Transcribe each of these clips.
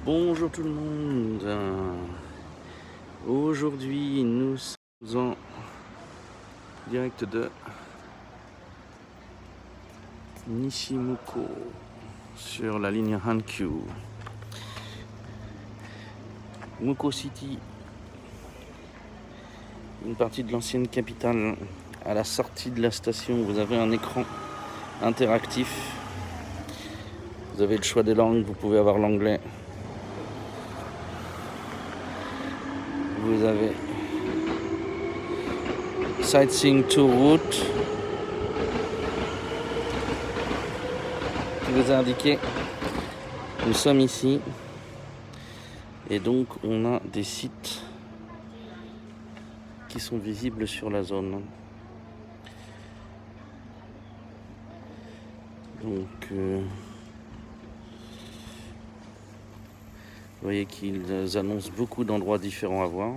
Bonjour tout le monde. Aujourd'hui, nous sommes en direct de Nishimuko sur la ligne Hankyu. Muko City, une partie de l'ancienne capitale. À la sortie de la station, vous avez un écran interactif. Vous avez le choix des langues, vous pouvez avoir l'anglais. Vous avez Sightseeing Tour Route qui vous a indiqué. Nous sommes ici et donc on a des sites qui sont visibles sur la zone. Donc vous voyez qu'ils annoncent beaucoup d'endroits différents à voir.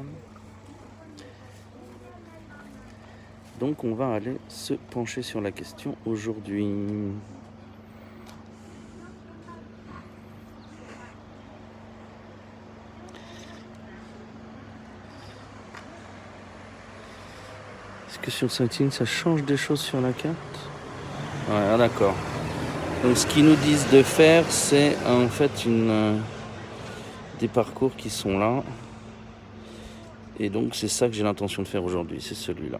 Donc on va aller se pencher sur la question aujourd'hui. Est-ce que sur le sightseeing ça change des choses sur la carte? Ouais, d'accord. Donc ce qu'ils nous disent de faire, c'est en fait des parcours qui sont là. Et donc c'est ça que j'ai l'intention de faire aujourd'hui, c'est celui-là.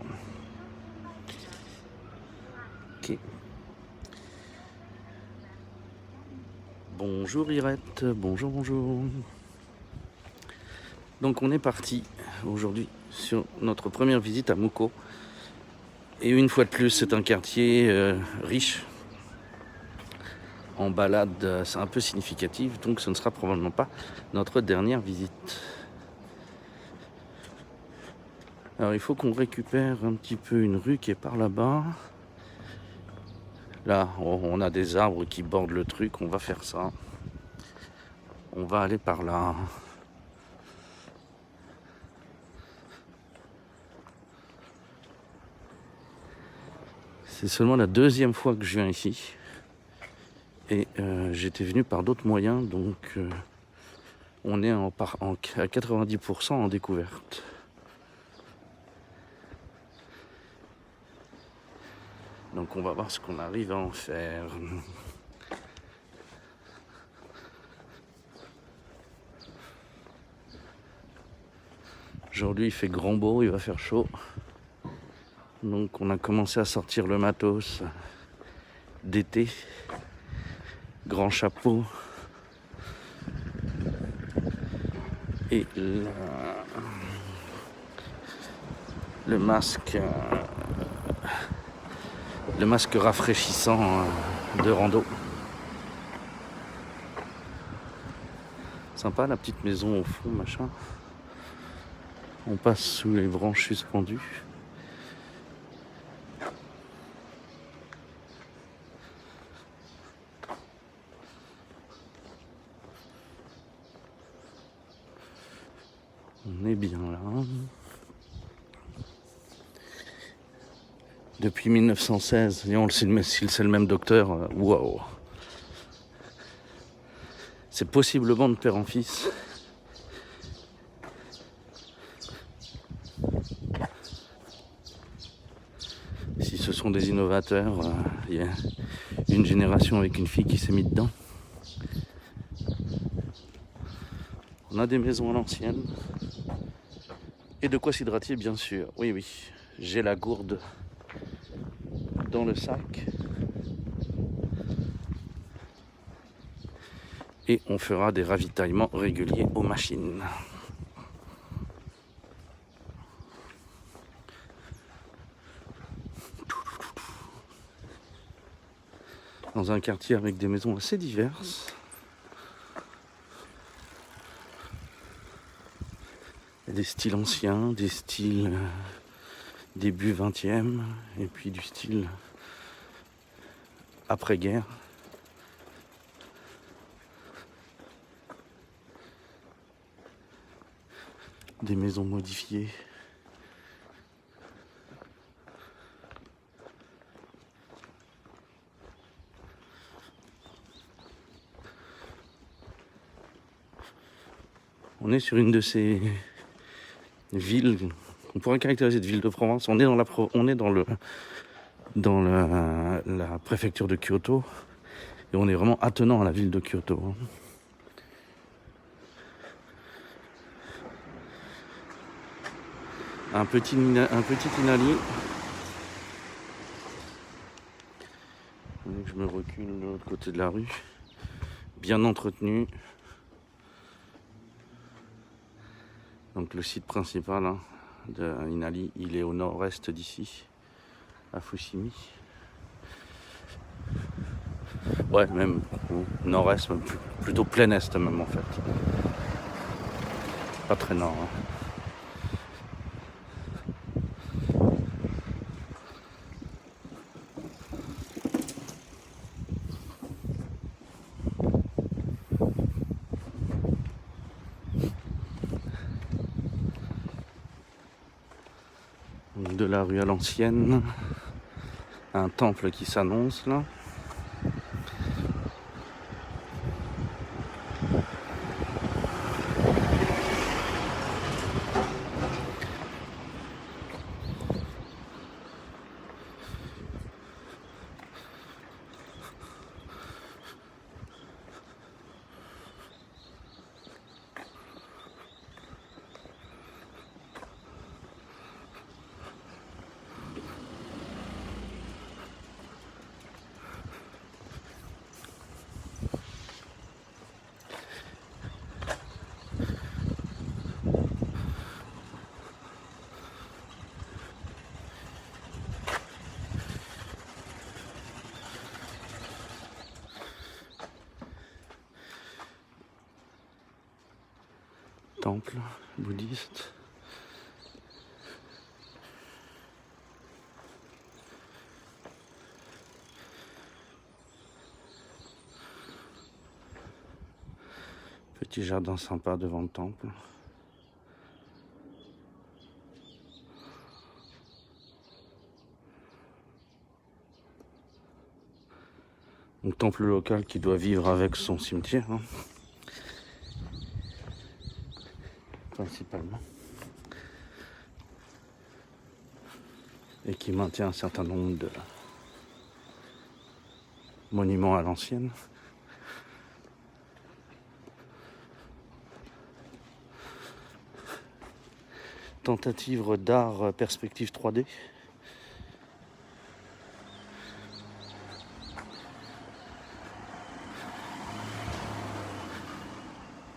Ok. Bonjour Irette, bonjour, bonjour. Donc on est parti aujourd'hui sur notre première visite à Muko. Et une fois de plus, c'est un quartier riche, en balade, c'est un peu significatif, donc ce ne sera probablement pas notre dernière visite. Alors il faut qu'on récupère un petit peu une rue qui est par là-bas. Là, on a des arbres qui bordent le truc, on va faire ça. On va aller par là. C'est seulement la deuxième fois que je viens ici. Et j'étais venu par d'autres moyens, donc on est à 90% en découverte. Donc on va voir ce qu'on arrive à en faire. Aujourd'hui il fait grand beau, il va faire chaud. Donc on a commencé à sortir le matos d'été. Grand chapeau. Et le masque rafraîchissant de rando. Sympa la petite maison au fond, machin. On passe sous les branches suspendues. On est bien là. Depuis 1916, et on le sait, si c'est le même docteur, waouh. C'est possiblement de père en fils. Si ce sont des innovateurs, il y a une génération avec une fille qui s'est mise dedans. On a des maisons à l'ancienne. Et de quoi s'hydrater, bien sûr. Oui, oui. J'ai la gourde dans le sac. Et on fera des ravitaillements réguliers aux machines. Dans un quartier avec des maisons assez diverses. Il y a des styles anciens, des styles début 20e, et puis du style après-guerre. Des maisons modifiées. On est sur une de ces villes qu'on pourrait caractériser de ville de Provence. On est dans la préfecture de Kyoto et on est vraiment attenant à la ville de Kyoto. Un petit Inali. Je me recule de l'autre côté de la rue. Bien entretenu. Donc le site principal de Inali, il est au nord-est d'ici, à Fushimi. Ouais, même au nord-est, plutôt plein est même en fait. Pas très nord. De la rue à l'ancienne, un temple qui s'annonce là. Temple bouddhiste. Petit jardin sympa devant le temple. Un temple local qui doit vivre avec son cimetière. Principalement. Et qui maintient un certain nombre de monuments à l'ancienne. Tentative d'art perspective 3D.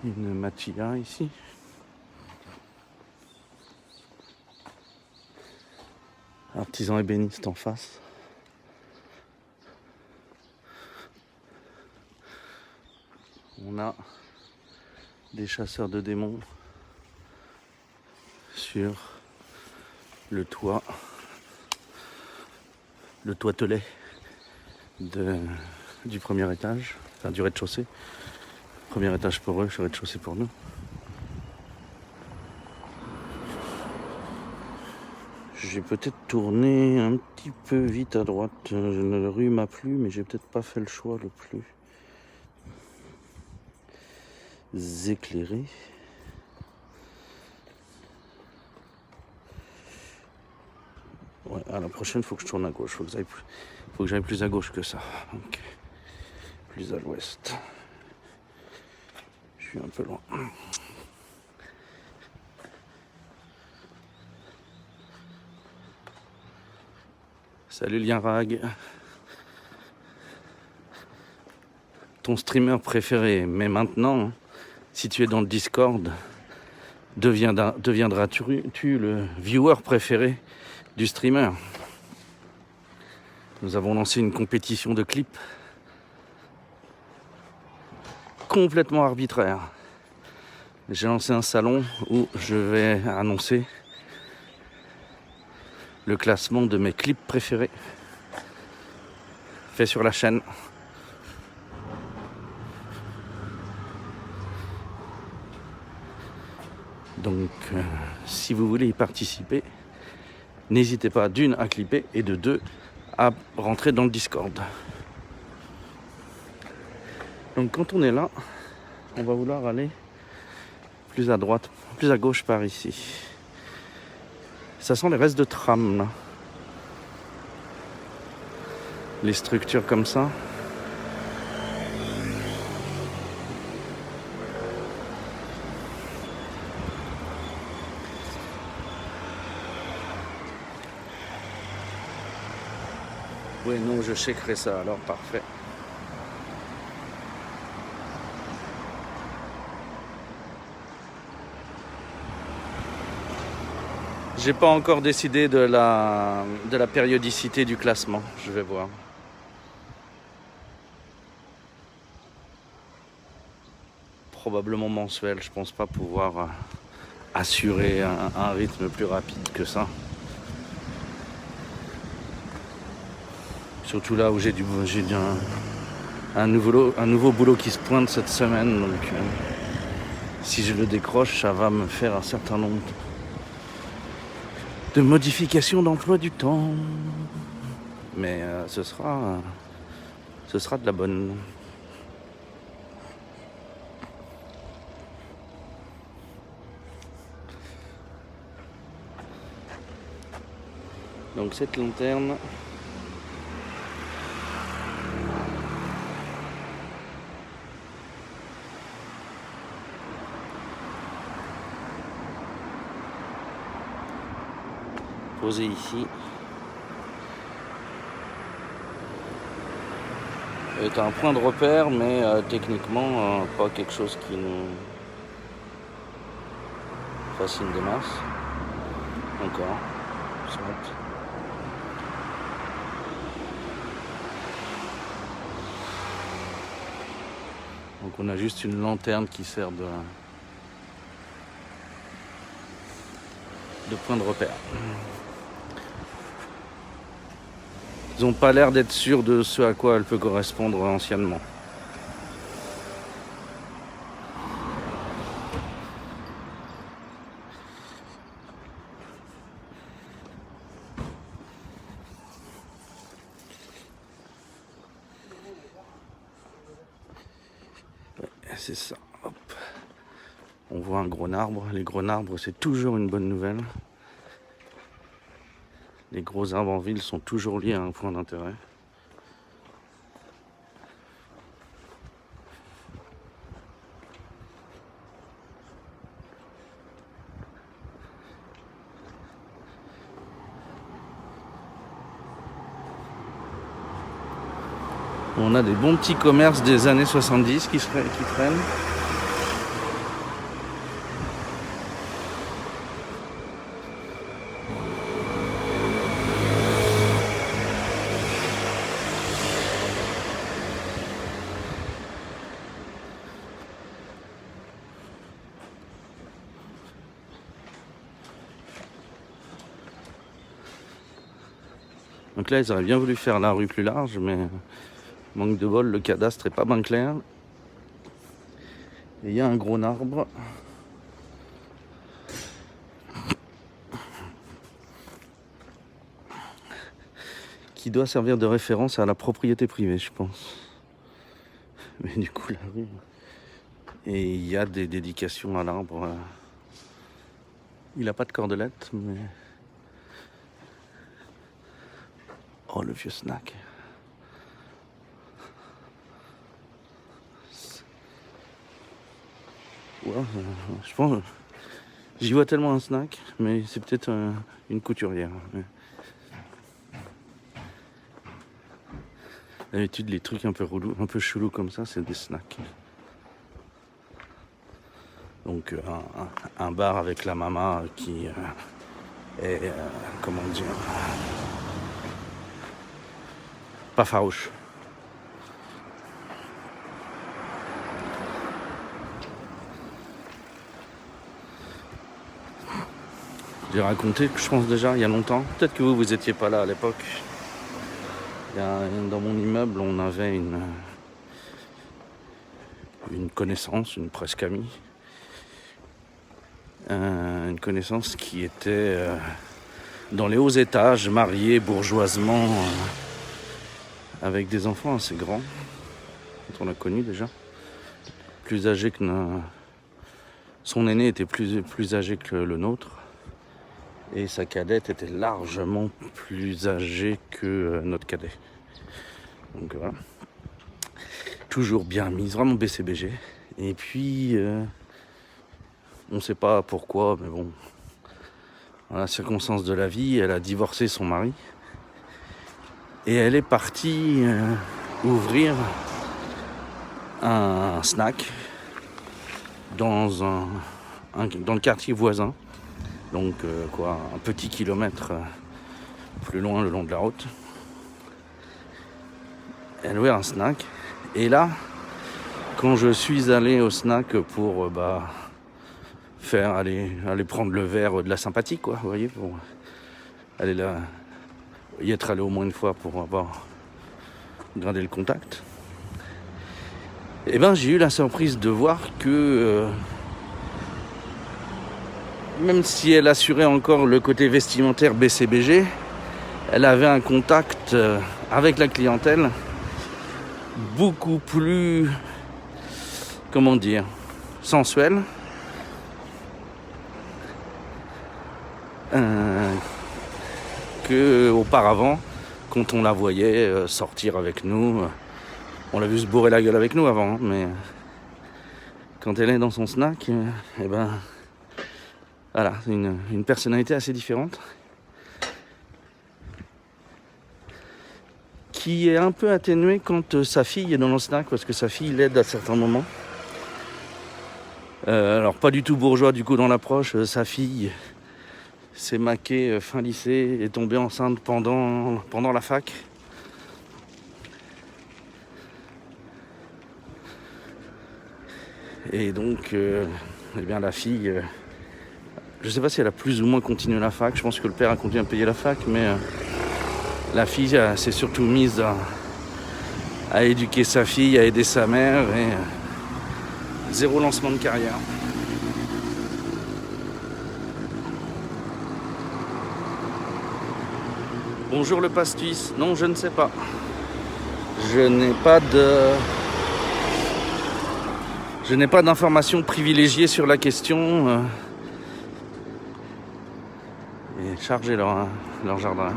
Une maquilla ici. Artisan ébéniste en face. On a des chasseurs de démons sur le toitelet du premier étage, enfin du rez-de-chaussée. Premier étage pour eux, rez-de-chaussée pour nous. J'ai peut-être tourné un petit peu vite à droite. La rue m'a plu, mais j'ai peut-être pas fait le choix le plus éclairé. Ouais, à la prochaine, faut que je tourne à gauche. Faut que j'aille plus à gauche que ça. Donc, plus à l'ouest. Je suis un peu loin. Salut Lienrag. Ton streamer préféré. Mais maintenant, si tu es dans le Discord, deviendras-tu le viewer préféré du streamer. Nous avons lancé une compétition de clips complètement arbitraire. J'ai lancé un salon où je vais annoncer le classement de mes clips préférés fait sur la chaîne. Donc si vous voulez y participer, n'hésitez pas d'une à clipper et de deux à rentrer dans le Discord. Donc quand on est là, on va vouloir aller plus à droite, plus à gauche par ici. Ça sent les restes de tram là. Les structures comme ça. Oui, non, je checkerai ça alors, parfait. J'ai pas encore décidé de la périodicité du classement, je vais voir. Probablement mensuel, je pense pas pouvoir assurer un rythme plus rapide que ça. Surtout là où j'ai un nouveau boulot qui se pointe cette semaine, donc si je le décroche, ça va me faire un certain nombre de modifications d'emploi du temps. Mais ce sera de la bonne. Donc cette lanterne, posée ici, est un point de repère, mais techniquement pas quelque chose qui nous fascine des masses. Encore. Soit. Donc on a juste une lanterne qui sert de point de repère. Ils n'ont pas l'air d'être sûrs de ce à quoi elle peut correspondre anciennement. Ouais, c'est ça. Hop. On voit un gros arbre. Les gros arbres, c'est toujours une bonne nouvelle. Les gros arbres en ville sont toujours liés à un point d'intérêt. On a des bons petits commerces des années 70 qui traînent. Donc là, ils auraient bien voulu faire la rue plus large, mais manque de bol, le cadastre est pas bien clair. Et il y a un gros arbre. Qui doit servir de référence à la propriété privée, je pense. Mais du coup, la rue... Et il y a des dédications à l'arbre. Il n'a pas de cordelette, mais... Oh, le vieux snack. Ouais, je pense... J'y vois tellement un snack, mais c'est peut-être une couturière. Mais... D'habitude, les trucs un peu relous, un peu chelous comme ça, c'est des snacks. Donc un bar avec la mama qui est, comment dire, pas farouche. J'ai raconté, je pense déjà, il y a longtemps. Peut-être que vous étiez pas là à l'époque. Dans mon immeuble, on avait une connaissance, une presque amie. Une connaissance qui était dans les hauts étages, mariée bourgeoisement, avec des enfants assez grands, quand on l'a connue déjà, plus âgée que Son aîné était plus âgé que le nôtre. Et sa cadette était largement plus âgée que notre cadet. Donc voilà. Toujours bien mise, vraiment BCBG. Et puis, on ne sait pas pourquoi, mais bon, dans la circonstance de la vie, elle a divorcé son mari. Et elle est partie ouvrir un snack dans le quartier voisin. Donc un petit kilomètre plus loin le long de la route. Elle ouvre un snack. Et là, quand je suis allé au snack pour aller prendre le verre de la sympathie, quoi, vous voyez, pour aller là, y être allé au moins une fois pour avoir gardé le contact. Et ben j'ai eu la surprise de voir que même si elle assurait encore le côté vestimentaire BCBG, elle avait un contact avec la clientèle beaucoup plus, sensuel qu'auparavant, quand on la voyait sortir avec nous. On l'a vu se bourrer la gueule avec nous avant, mais quand elle est dans son snack, voilà, une personnalité assez différente. Qui est un peu atténuée quand sa fille est dans le snack, parce que sa fille l'aide à certains moments. Alors pas du tout bourgeois du coup dans l'approche, sa fille s'est maquée fin lycée, est tombée enceinte pendant la fac. Et donc, la fille, je sais pas si elle a plus ou moins continué la fac, je pense que le père a continué à payer la fac, mais la fille s'est surtout mise à éduquer sa fille, à aider sa mère, et zéro lancement de carrière. Bonjour le pastis. Non, je ne sais pas. Je n'ai pas d'informations privilégiées sur la question. Et chargez leur jardin.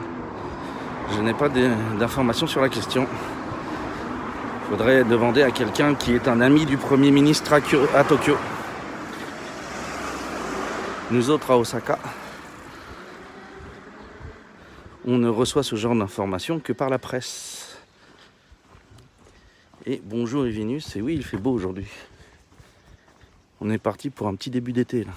Je n'ai pas d'informations sur la question. Il faudrait demander à quelqu'un qui est un ami du Premier ministre à Tokyo. Nous autres à Osaka, on ne reçoit ce genre d'informations que par la presse. Et bonjour Evinus, et oui, il fait beau aujourd'hui. On est parti pour un petit début d'été là.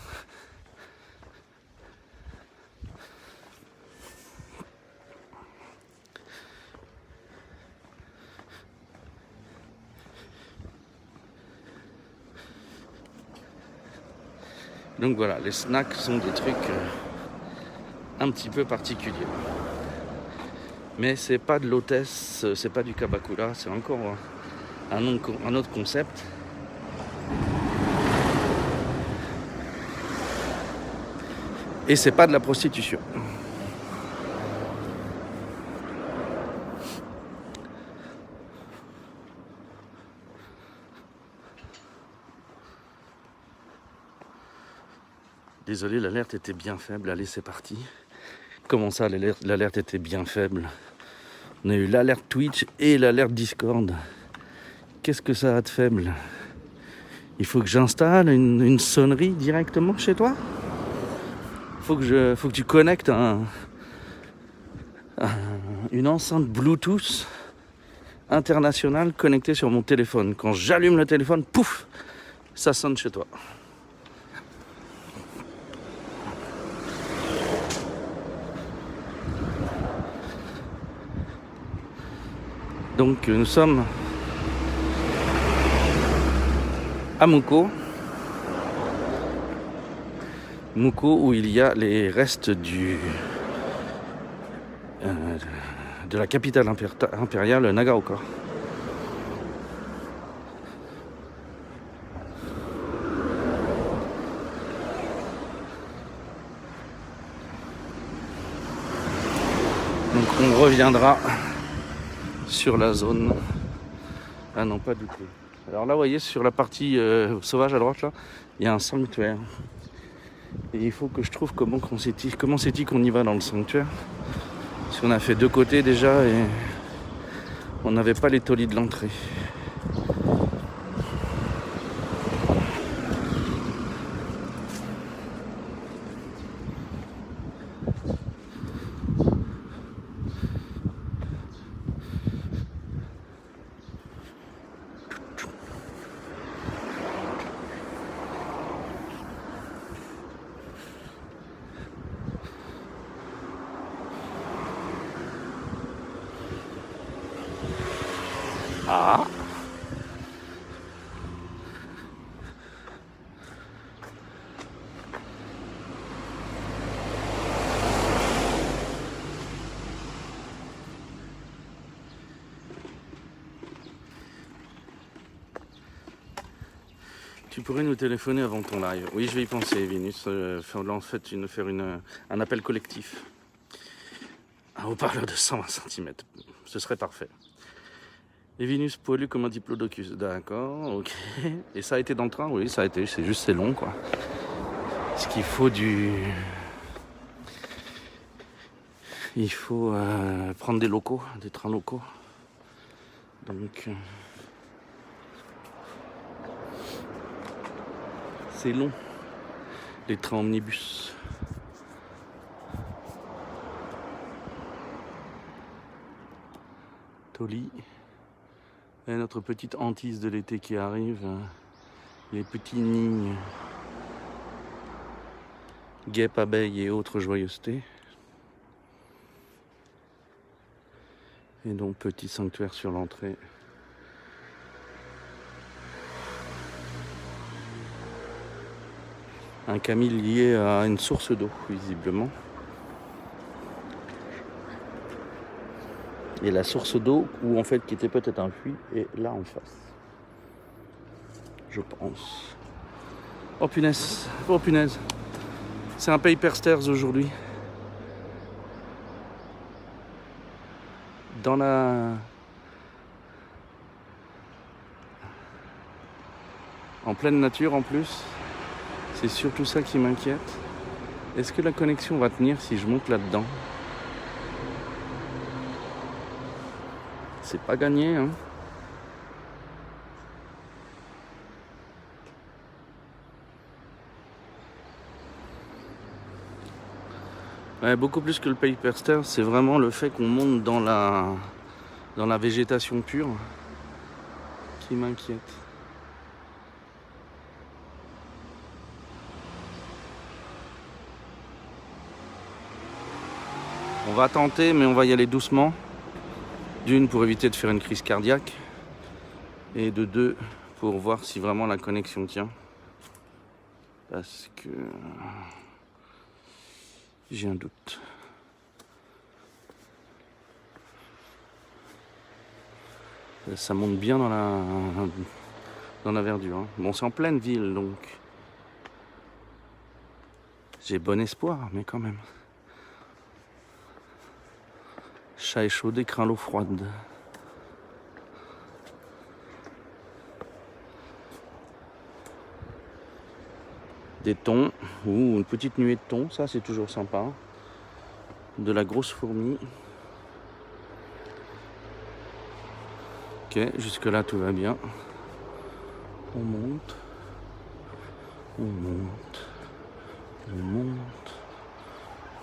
Donc voilà, les snacks sont des trucs un petit peu particuliers. Mais c'est pas de l'hôtesse, c'est pas du kabakura, c'est encore un autre concept. Et c'est pas de la prostitution. Désolé, l'alerte était bien faible. Allez, c'est parti. Comment ça, l'alerte était bien faible? On a eu l'alerte Twitch et l'alerte Discord. Qu'est-ce que ça a de faible? Il faut que j'installe une sonnerie directement chez toi? Faut que tu connectes une enceinte Bluetooth internationale connectée sur mon téléphone. Quand j'allume le téléphone, pouf, ça sonne chez toi. Donc nous sommes à Muko où il y a les restes de la capitale impériale Nagaoka. Donc on reviendra sur la zone. Ah non, pas du tout. Alors là, vous voyez, sur la partie sauvage à droite, là, il y a un sanctuaire. Et il faut que je trouve comment c'est-il qu'on y va dans le sanctuaire. Parce qu'on a fait 2 côtés déjà et on n'avait pas les taulis de l'entrée. Ah! Tu pourrais nous téléphoner avant ton live. Oui, je vais y penser, Vinus. En fait, faire un appel collectif. Un haut-parleur de 120 cm. Ce serait parfait. Et Vinus poilu comme un diplodocus. D'accord, ok. Et ça a été dans le train? Oui, ça a été. C'est juste, c'est long, quoi. Parce qu'il faut Il faut prendre des locaux, des trains locaux. Donc... c'est long, les trains omnibus. Toli. Et notre petite hantise de l'été qui arrive. Les petits nids. Guêpes, abeilles et autres joyeusetés. Et donc petit sanctuaire sur l'entrée. Un camille lié à une source d'eau, visiblement. Et la source d'eau, ou en fait qui était peut-être un puits, est là en face. Je pense. Oh punaise, oh punaise. C'est un paper stairs aujourd'hui. Dans la... en pleine nature en plus. C'est surtout ça qui m'inquiète. Est-ce que la connexion va tenir si je monte là-dedans? C'est pas gagné, hein. Ouais, beaucoup plus que le paper stairs, c'est vraiment le fait qu'on monte dans la végétation pure qui m'inquiète. On va tenter, mais on va y aller doucement. D'une, pour éviter de faire une crise cardiaque. Et de 2, pour voir si vraiment la connexion tient. Parce que j'ai un doute. Ça monte bien dans la verdure. Hein. Bon, c'est en pleine ville, donc j'ai bon espoir, mais quand même. Chat échaudé craint l'eau froide. Des thons, ou une petite nuée de thons, ça c'est toujours sympa. De la grosse fourmi. Ok, jusque là tout va bien. On monte. On monte. On monte.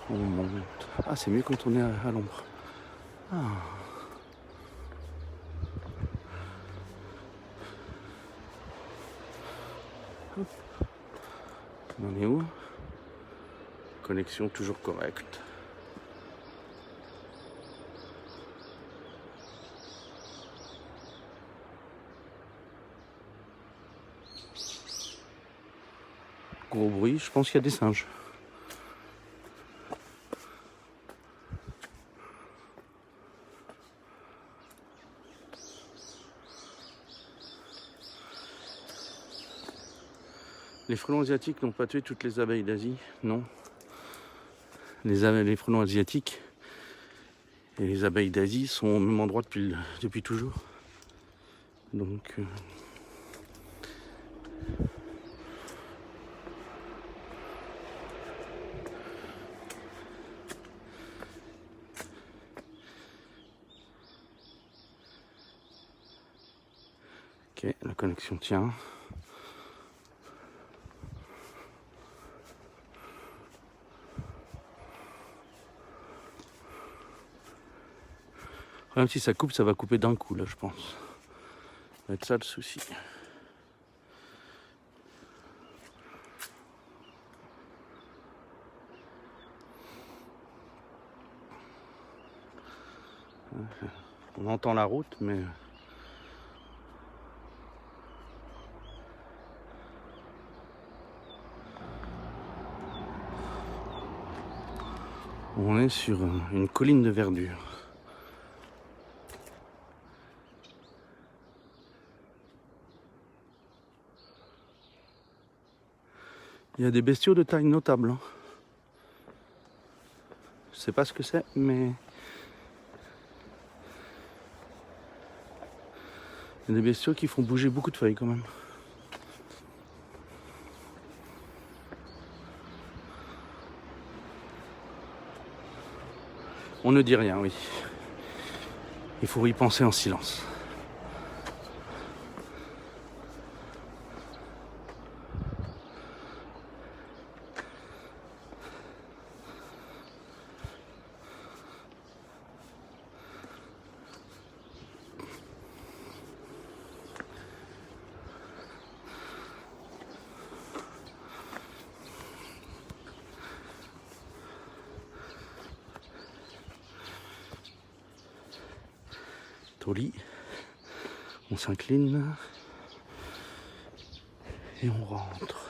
On monte. Ah, c'est mieux quand on est à l'ombre. Ah. Hop. On en est où? Connexion toujours correcte. Gros bruit, je pense qu'il y a des singes. Les frelons asiatiques n'ont pas tué toutes les abeilles d'Asie, non. Les frelons asiatiques et les abeilles d'Asie sont au même endroit depuis toujours. Donc, Ok, la connexion tient. Même si ça coupe, ça va couper d'un coup là, je pense. Ça va être ça le souci. On entend la route, mais on est sur une colline de verdure. Il y a des bestiaux de taille notable. Hein. Je sais pas ce que c'est, mais il y a des bestiaux qui font bouger beaucoup de feuilles quand même. On ne dit rien, oui. Il faut y penser en silence. Toli. On s'incline et on rentre.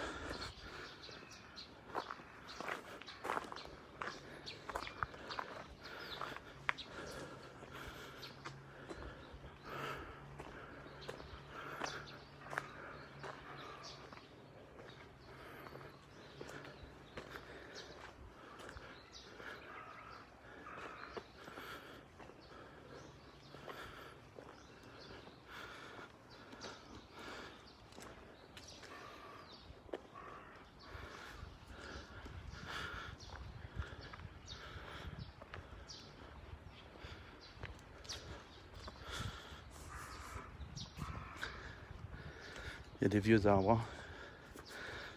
Il y a des vieux arbres. Hein.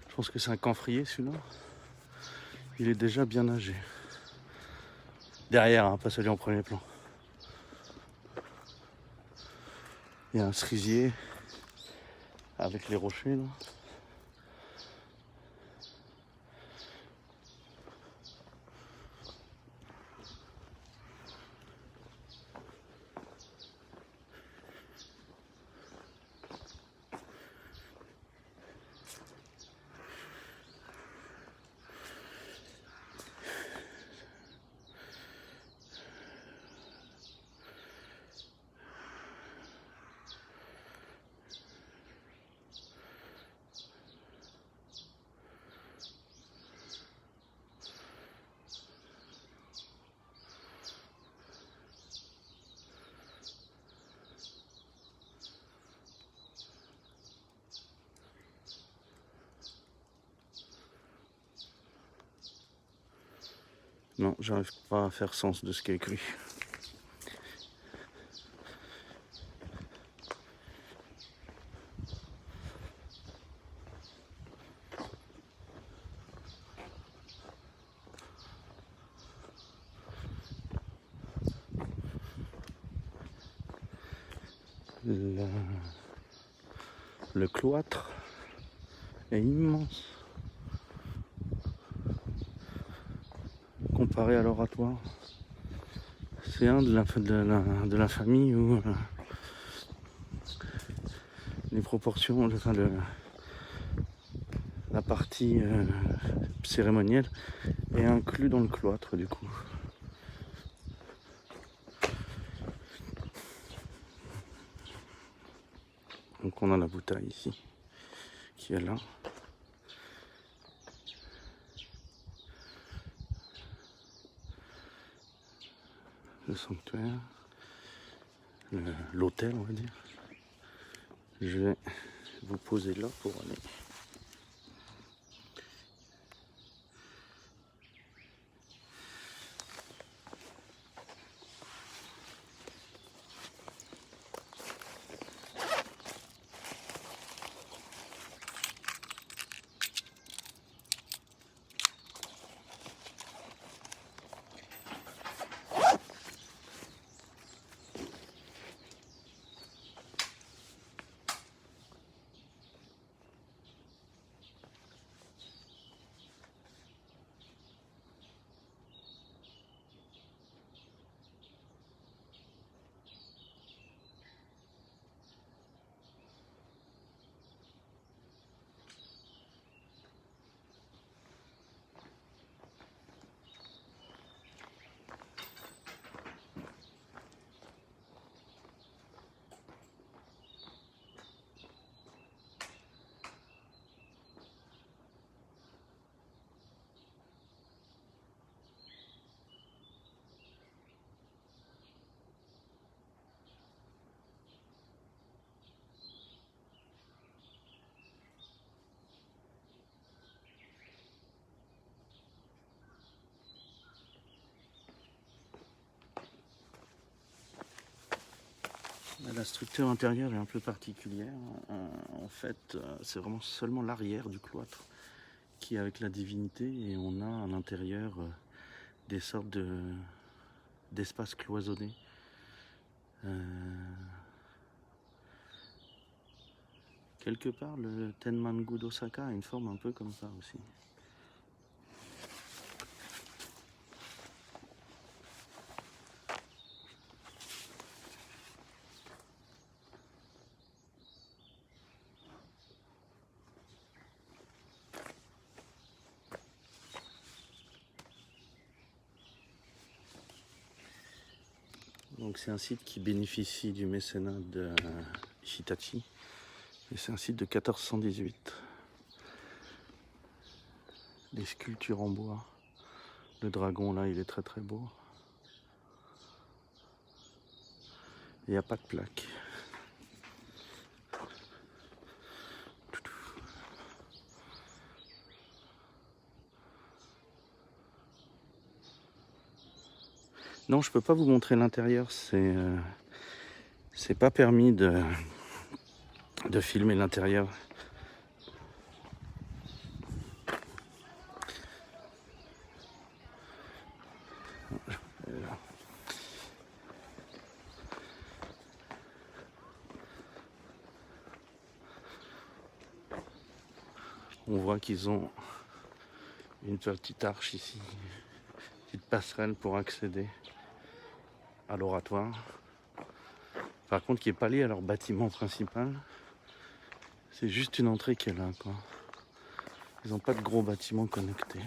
Je pense que c'est un camphrier celui-là. Il est déjà bien âgé. Derrière, hein, pas celui en premier plan. Il y a un cerisier avec les rochers là. Non, j'arrive pas à faire sens de ce qui est écrit. Le cloître est immense comparé à l'oratoire. C'est un de la famille où les proportions, enfin la partie cérémonielle est inclue dans le cloître du coup. Donc on a la bouteille ici qui est là. Le sanctuaire, l'hôtel on va dire. Je vais vous poser là pour aller. La structure intérieure est un peu particulière. En fait, c'est vraiment seulement l'arrière du cloître qui est avec la divinité, et on a à l'intérieur des sortes d'espaces cloisonnés. Quelque part, le Tenman-gu d'Osaka a une forme un peu comme ça aussi. Donc c'est un site qui bénéficie du mécénat de Hitachi, et c'est un site de 1418. Les sculptures en bois, le dragon là il est très très beau. Il n'y a pas de plaque. Non, je peux pas vous montrer l'intérieur, c'est pas permis de filmer l'intérieur. On voit qu'ils ont une petite arche ici, une petite passerelle pour accéder à l'oratoire. Par contre, qui n'est pas lié à leur bâtiment principal. C'est juste une entrée qui est là, quoi. Ils n'ont pas de gros bâtiments connectés.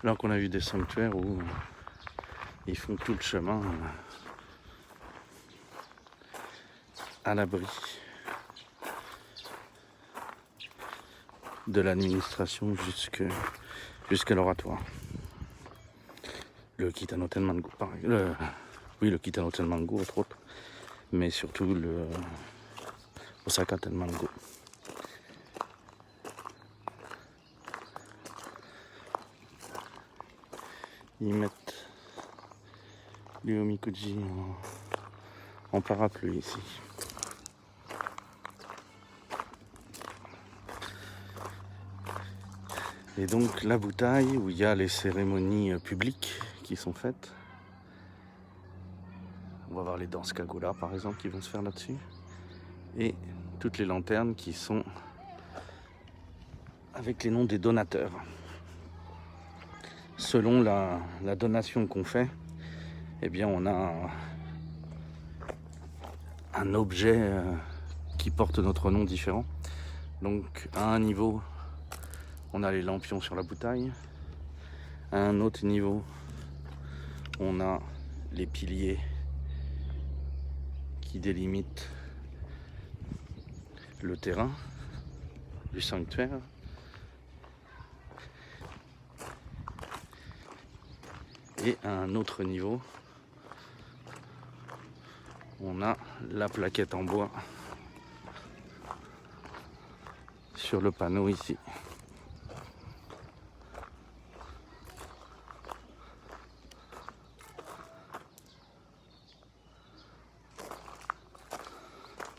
Alors qu'on a vu des sanctuaires où ils font tout le chemin à l'abri de l'administration jusqu'à l'oratoire. Le Kitano Tenman-gu, le Kitano Tenman-gu entre autres, mais surtout le Osaka Tenman-gu. Ils mettent les Omikuji en parapluie ici. Et donc la bouteille où il y a les cérémonies publiques qui sont faites. On va voir les danses Kagola par exemple qui vont se faire là-dessus. Et toutes les lanternes qui sont avec les noms des donateurs. Selon la donation qu'on fait, eh bien on a un objet qui porte notre nom différent. Donc à un niveau, on a les lampions sur la bouteille. À un autre niveau, on a les piliers qui délimitent le terrain du sanctuaire. Et à un autre niveau, on a la plaquette en bois sur le panneau ici.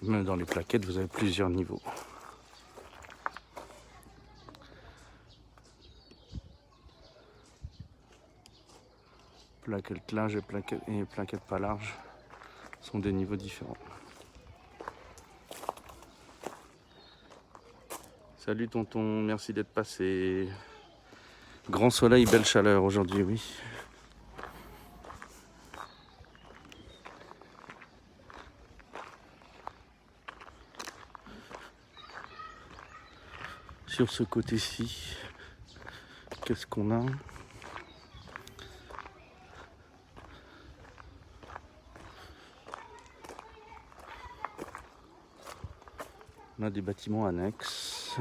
Même dans les plaquettes, vous avez plusieurs niveaux. Plaquettes larges et plaquettes pas larges sont des niveaux différents. Salut tonton, merci d'être passé. Grand soleil, belle chaleur aujourd'hui, oui. Sur ce côté-ci, qu'est-ce qu'on a ? On a des bâtiments annexes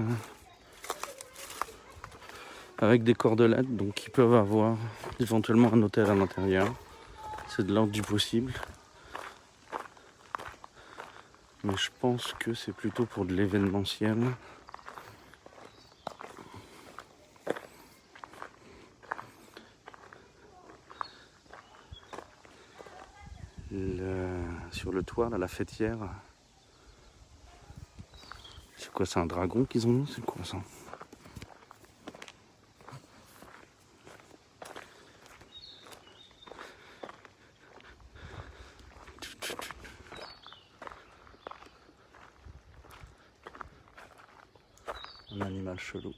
avec des cordelettes, donc ils peuvent avoir éventuellement un hôtel à l'intérieur. C'est de l'ordre du possible. Mais je pense que c'est plutôt pour de l'événementiel. sur le toit, là, la fêtière. C'est quoi, c'est un dragon qu'ils ont mis? C'est quoi ça? Un animal chelou.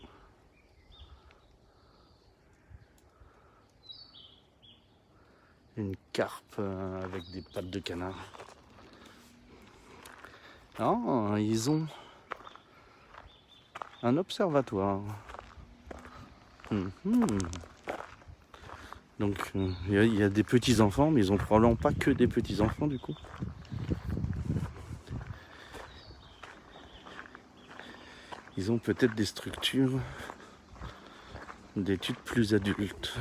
Une carpe avec des pattes de canard. Oh, ils ont un observatoire. Donc il y a des petits-enfants, mais ils ont probablement pas que des petits-enfants du coup. Ils ont peut-être des structures d'études plus adultes.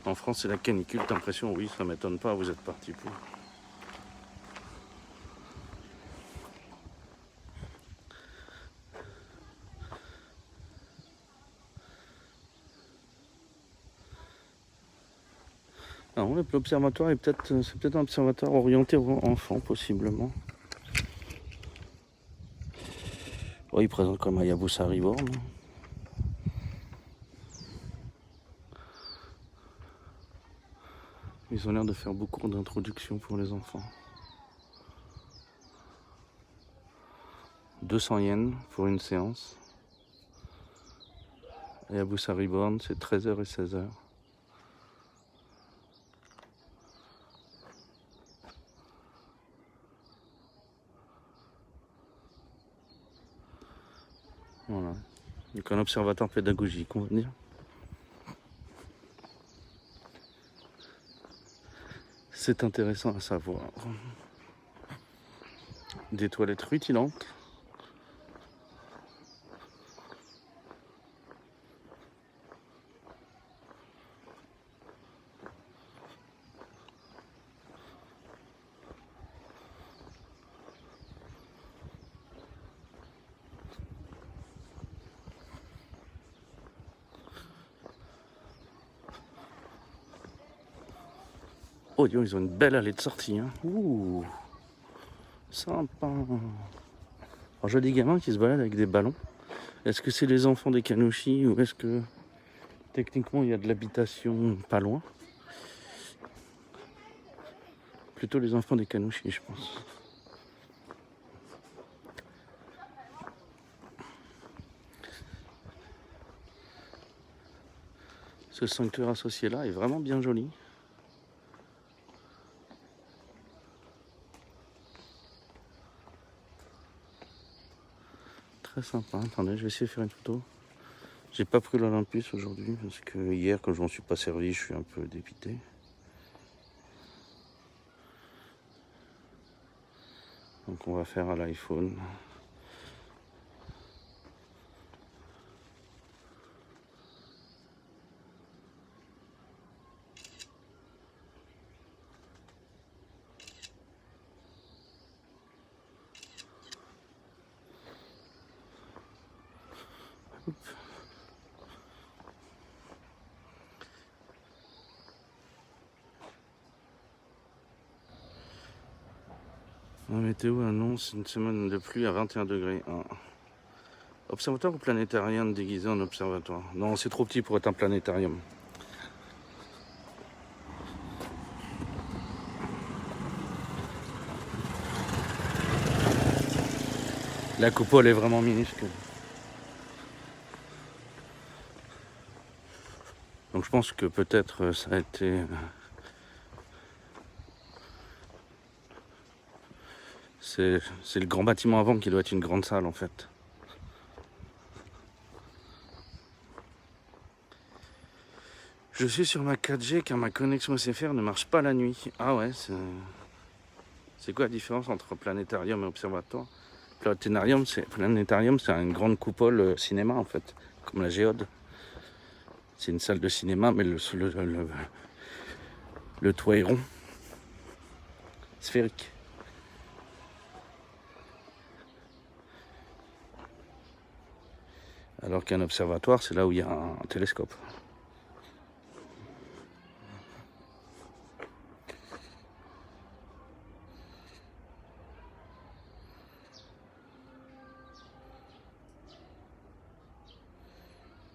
En France, c'est la canicule, t'as l'impression, oui, ça m'étonne pas, vous êtes parti pour. Alors, l'observatoire c'est peut-être un observatoire orienté aux enfants, possiblement. Oh, il présente comme Hayabusa Reborn. Ils ont l'air de faire beaucoup d'introductions pour les enfants. 200 yens pour une séance. Hayabusa Reborn, c'est 13h et 16h. Voilà. Donc un observatoire pédagogique, on va dire. C'est intéressant à savoir. Des toilettes rutilantes. Oh, ils ont une belle allée de sortie. Hein. Ouh, sympa. Un joli gamin qui se balade avec des ballons. Est-ce que c'est les enfants des Kanouchi ou est-ce que techniquement il y a de l'habitation pas loin? Plutôt les enfants des Kanouchi, je pense. Ce sanctuaire associé là est vraiment bien joli. Très sympa. Attendez, je vais essayer de faire une photo. J'ai pas pris l'Olympus aujourd'hui parce que hier, quand je m'en suis pas servi, je suis un peu dépité. Donc on va faire à l'iPhone. La météo annonce une semaine de pluie à 21 degrés. Ah. Observatoire ou planétarium déguisé en observatoire? Non, c'est trop petit pour être un planétarium. La coupole est vraiment minuscule. Donc je pense que peut-être ça a été... C'est le grand bâtiment avant qui doit être une grande salle en fait. Je suis sur ma 4G car ma connexion SFR ne marche pas la nuit. Ah ouais, c'est quoi la différence entre planétarium et observatoire? Planétarium, c'est une grande coupole cinéma en fait, comme la Géode. C'est une salle de cinéma, mais le toit est rond, sphérique. Alors qu'un observatoire, c'est là où il y a un télescope.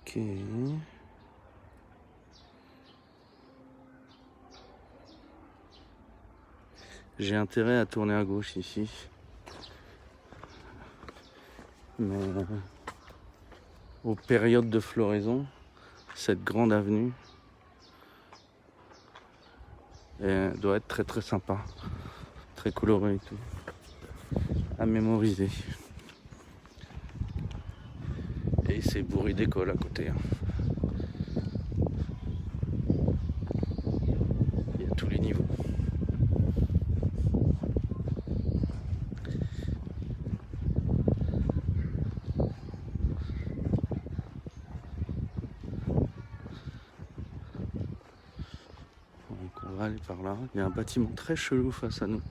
Ok. J'ai intérêt à tourner à gauche ici. Mais aux périodes de floraison, cette grande avenue doit être très très sympa, très colorée et tout, à mémoriser. Et c'est bourré d'écoles à côté. Il y a tous les niveaux. Donc on va aller par là. Il y a un bâtiment très chelou face à nous.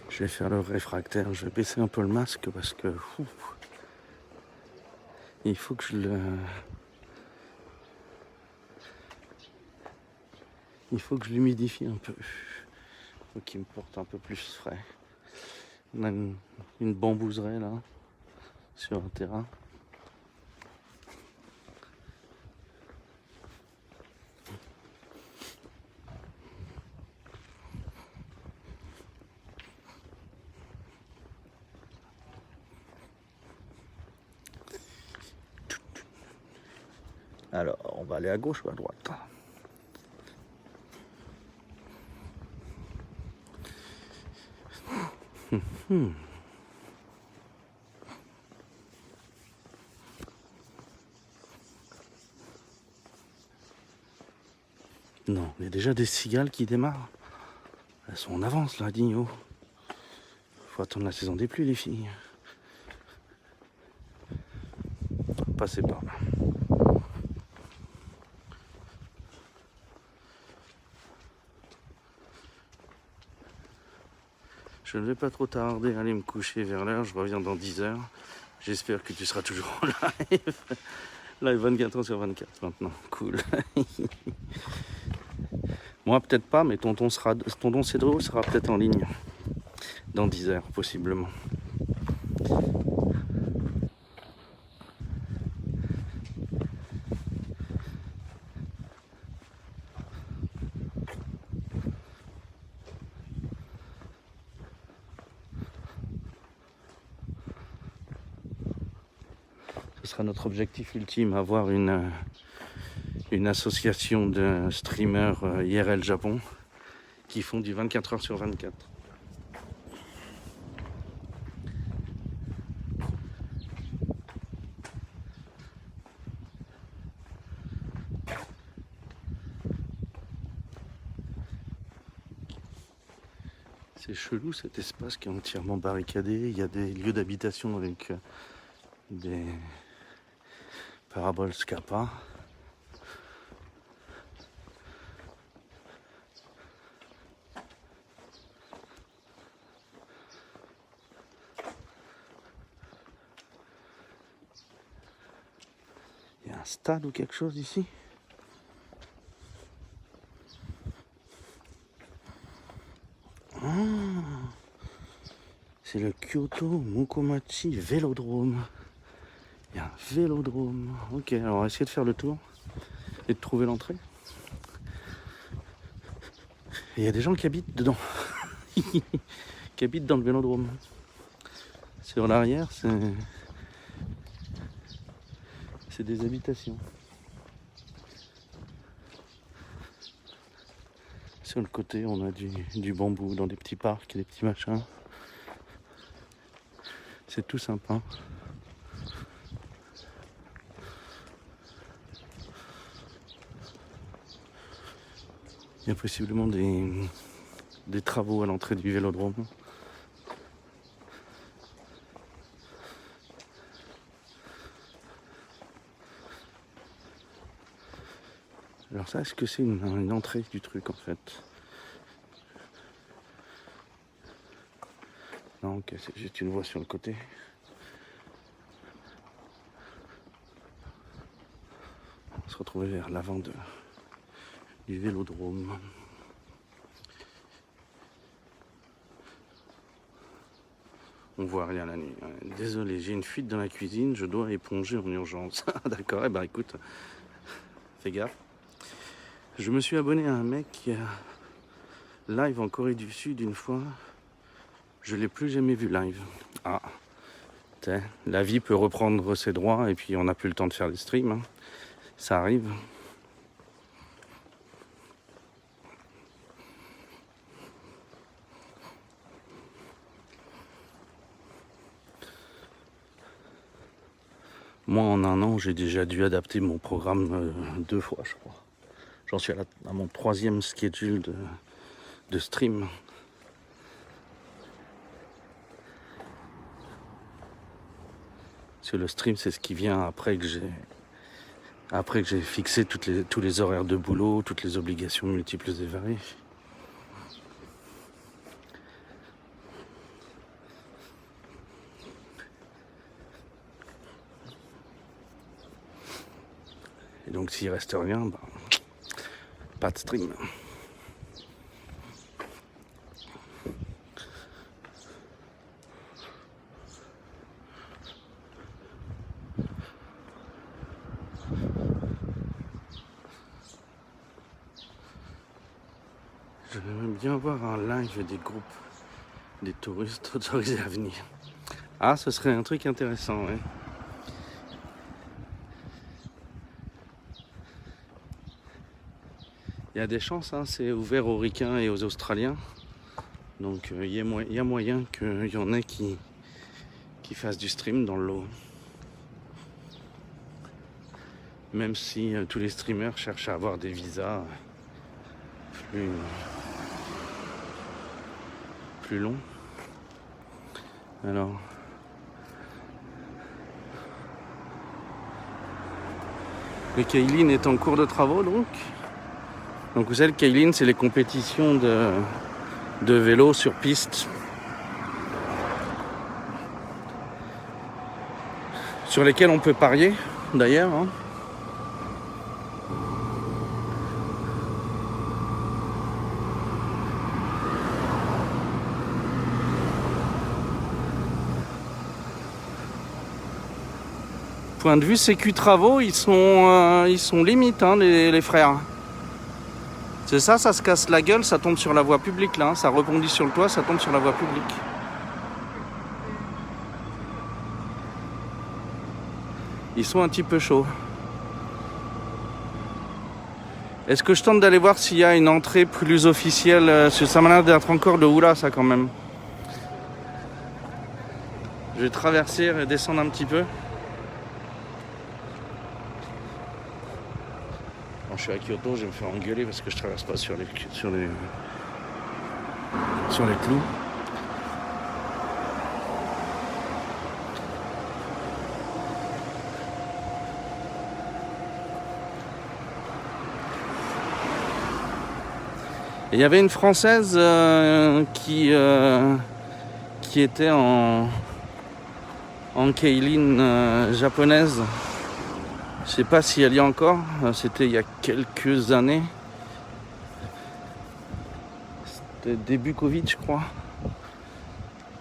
Je vais faire le réfractaire, je vais baisser un peu le masque parce que il faut que je l'humidifie un peu. Il faut qu'il me porte un peu plus frais. On a une bambouseraie là sur un terrain. Alors, on va aller à gauche ou à droite? Non, il y a déjà des cigales qui démarrent. Elles sont en avance là, Digno. Faut attendre la saison des pluies, les filles. Passez par là. Je ne vais pas trop tarder à aller me coucher vers l'heure. Je reviens dans 10 heures. J'espère que tu seras toujours en live. Live 24 heures sur 24 maintenant. Cool. Moi, peut-être pas, mais tonton Cédro sera peut-être en ligne. Dans 10 heures, possiblement. Ce sera notre objectif ultime, avoir une association de streamers IRL Japon qui font du 24 heures sur 24. C'est chelou cet espace qui est entièrement barricadé. Il y a des lieux d'habitation avec des paraboles Scapa. Il y a un stade ou quelque chose ici? C'est le Kyoto Mukomachi Vélodrome. Il y a un vélodrome. Ok, alors on va essayer de faire le tour et de trouver l'entrée. Et il y a des gens qui habitent dedans. Qui habitent dans le vélodrome. Sur l'arrière, c'est des habitations. Sur le côté, on a du bambou dans des petits parcs et des petits machins. C'est tout sympa. Il y a possiblement des travaux à l'entrée du vélodrome. Alors ça, est-ce que c'est une entrée du truc en fait? Non, ok, c'est juste une voie sur le côté. On va se retrouver vers l'avant du vélodrome. On voit rien la nuit. Désolé, j'ai une fuite dans la cuisine, je dois éponger en urgence. D'accord, eh ben écoute, fais gaffe. Je me suis abonné à un mec qui a live en Corée du Sud une fois. Je l'ai plus jamais vu live. Ah, la vie peut reprendre ses droits et puis on n'a plus le temps de faire des streams. Hein. Ça arrive. Moi, en un an, j'ai déjà dû adapter mon programme 2 fois, je crois. J'en suis à mon 3e schedule de stream. Parce que le stream, c'est ce qui vient après que j'ai fixé tous les horaires de boulot, toutes les obligations multiples et variées. Et donc s'il reste rien, bah, pas de stream. J'aimerais bien voir un live des groupes des touristes autorisés à venir. Ah, ce serait un truc intéressant, ouais. Il y a des chances, hein, c'est ouvert aux ricains et aux Australiens. Donc il y a moyen qu'il y en ait qui fassent du stream dans le lot. Même si tous les streamers cherchent à avoir des visas plus longs. Alors, le Keilin est en cours de travaux donc. Donc vous savez, le Keilin, c'est les compétitions de vélo sur piste. Sur lesquelles on peut parier d'ailleurs. Hein. Point de vue sécu travaux, ils sont limites, hein, les frères. C'est ça se casse la gueule, ça tombe sur la voie publique là, hein, ça rebondit sur le toit, ça tombe sur la voie publique. Ils sont un petit peu chauds. Est-ce que je tente d'aller voir s'il y a une entrée plus officielle? Ça m'a l'air d'être encore de oula ça quand même. Je vais traverser et descendre un petit peu. Quand je suis à Kyoto, je vais me faire engueuler parce que je traverse pas sur les clous. Et il y avait une Française qui était en Keilin japonaise. Je sais pas si elle y est encore. C'était il y a quelques années. C'était début Covid, je crois.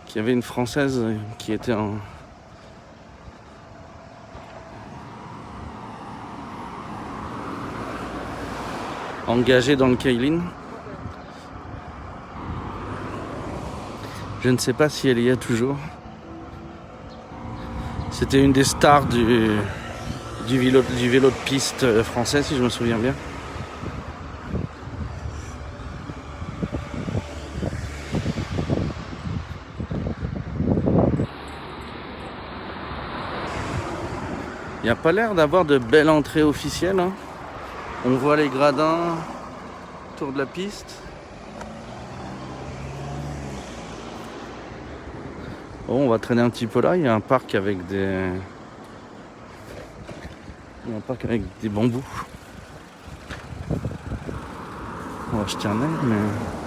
Qu'il y avait une Française qui était engagée dans le Keilin. Je ne sais pas si elle y est toujours. C'était une des stars du vélo de piste français, si je me souviens bien. Il n'y a pas l'air d'avoir de belle entrée officielle. Hein. On voit les gradins autour de la piste. Bon, on va traîner un petit peu là. Il y a un parc avec des... Il y a un parc avec des bambous. On va jeter un œil, mais...